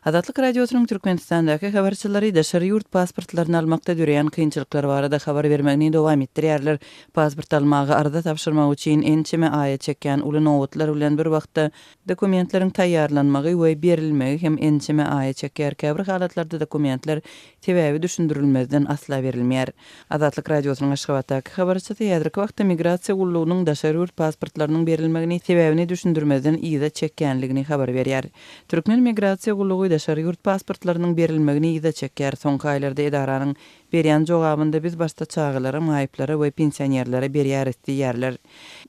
Azatlyk radiosynyň Türkmenistandaky habarçylary daşary ýurt pasportlaryny almakda döreýän kynçylyklar barada habar bermegini dowam etdirýärler. Pasport almagy arda tapşyrmak üçin ençeme aýa çekýän uly nowatlar bilen bir wagtda dokumentleriň taýýarlanmagy we berilmegi hem ençeme aýa çekýär. Käbir halatlarda dokumentler tebäbi düşündirilmezden asla berilmeýär. Azatlyk radiosynyň Aşgabatdaky habarçysy ýadyrky wagtda migrasiýa gullugynyň daşary ýurt pasportlarynyň berilmegini tebäbini düşündirmezden ýa-da çekýänligini habar berýär. Türkmen migrasiýa gullugy daşary ýurt pasportlarynyň berilmegini ýa-da çekýär. Soňky aýlarda edaranyň berýän jogabynda biz başda çağılara, maýyplara we pensionerlere berýär diýerler.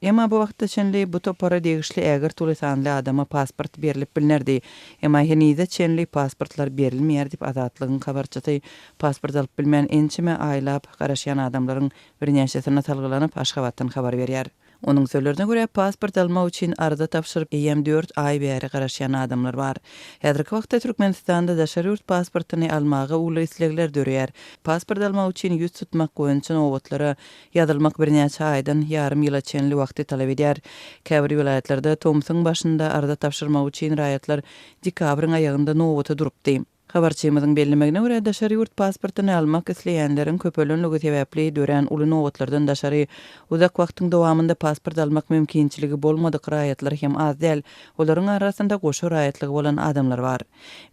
Emma bu wagtda çenli bu topara degişli ägir tuly sanly adama pasport berilip bilinirdi. Emma henüýde çenli pasportlar berilmeýär diýip Azatlygyň habarçysy pasport alyp bilmän ençeme aýlap garaşýan adamlaryň birnäçesine talgylanyp Aşgabatdan habar berýär. Onun sözlerine göre pasport almak üçin arda tapşyryp 4 ay bäri garaşýan adamlar bar. Häzirki wagtda Türkmenistanda daşary ýurt pasportyny almagy uly islegler döreýär. Pasport almak üçin ýüz tutmak goýunça nowatlara ýazylmak birnäçe aýdan ýarym ýyla çenli wagty talap edýär. Käbir vilayatlarda Tomsyň başynda arda tapşyrmak üçin raýatlar dekabryň aýagynda nowaty durupdy. Habarçymyzyň bellemegine görä daşary ýurt pasportyny almak isleýänleriň köpelenligi sebäpli dören uly nowatlardan daşary uzak wagtyň dowamında pasport almak mümkinçiligi bolmadyk raýatlar hem az däl. Olaryň arasynda goşa raýatlygy bolan adamlar bar.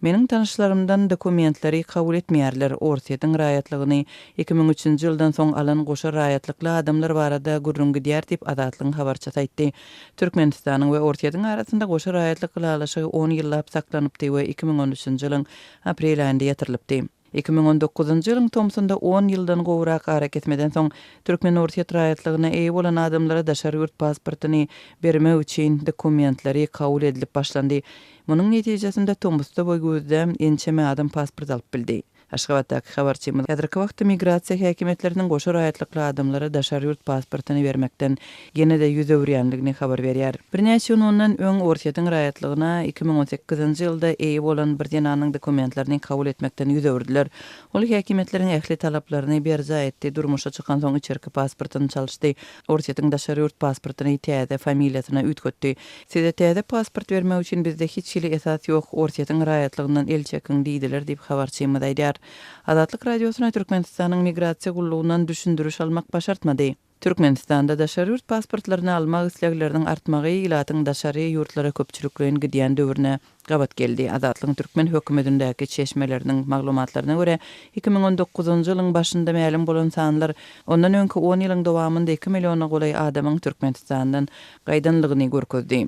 Meniň tanyşlarymdan dokumentleri kabul etmeýärler. Orsiýetiň raýatlygyny 2003-nji ýyldan soň alan goşa raýatlykly adamlar barada gurrun gidýär diýip Azatlygyň habarçysy aýtdy. Türkmenistanyň we Orsiýetiň arasynda goşa raýatlyk alaşy 10 ýyllap saklanypdy we 2013-nji ýylyň aprel aýynda ýatyrylypdy. 2019-njy ýylyň Tomsonda 10 ýyldan gowrak harak etmeden soň Türkmen Orsiýet raýatlygyna eýe bolan adamlara daşary ýurt pasportyny bermek üçin dokumentleri kabul edilip başlandy. Munyň netijesinde Tomsda boý gözde ençeme adam pasport alyp bildi. Aşgabatdaky habarçymyz häzirki wagtda migrasiýa häkimetläriniň goşa raýatlykly adamlara daşary ýurt pasportyny bermekden genede ýüz öwrýänligini habar berýär. Birnäçe ýyldan öň Orsiýetiň raýatlygyna 2018-nji ýylda eýe bolan bir denanyň dokumentlerini kabul etmekden ýüz öwrdiler. Ol häkimetleriň ähli talaplaryny berja etdi, durmuşa çykan soň içerki pasportyny çalyşdy. Orsiýetiň daşary ýurt pasportyny täze familiýasyna ütgetdi. Size täze pasport bermek üçin bizde hiç ýyly esas ýok, Orsiýetiň raýatlygyndan el çekin diýdiler diýip habarçymyz aýdýar. Azatlyk radiosyna Türkmenistanyň migrasiýa gullugyndan düşündürüş almak başartmady. Türkmenistanda daşary ýurt pasportlaryny almak islegleriniň artmagy ýylatyň daşary ýurtlara köpçüliklerin gidýän döwrüne gabat geldi. Azatlygyň Türkmen hökümetindäki çeşmeleriniň maglumatlaryna görä 2019-njy ýylyň başynda ma'lum bolan sanlar ondan öňki 10 ýylyň dowamında 2 milliona golay adamyň Türkmenistandan gaýdanlygyny görkezdi.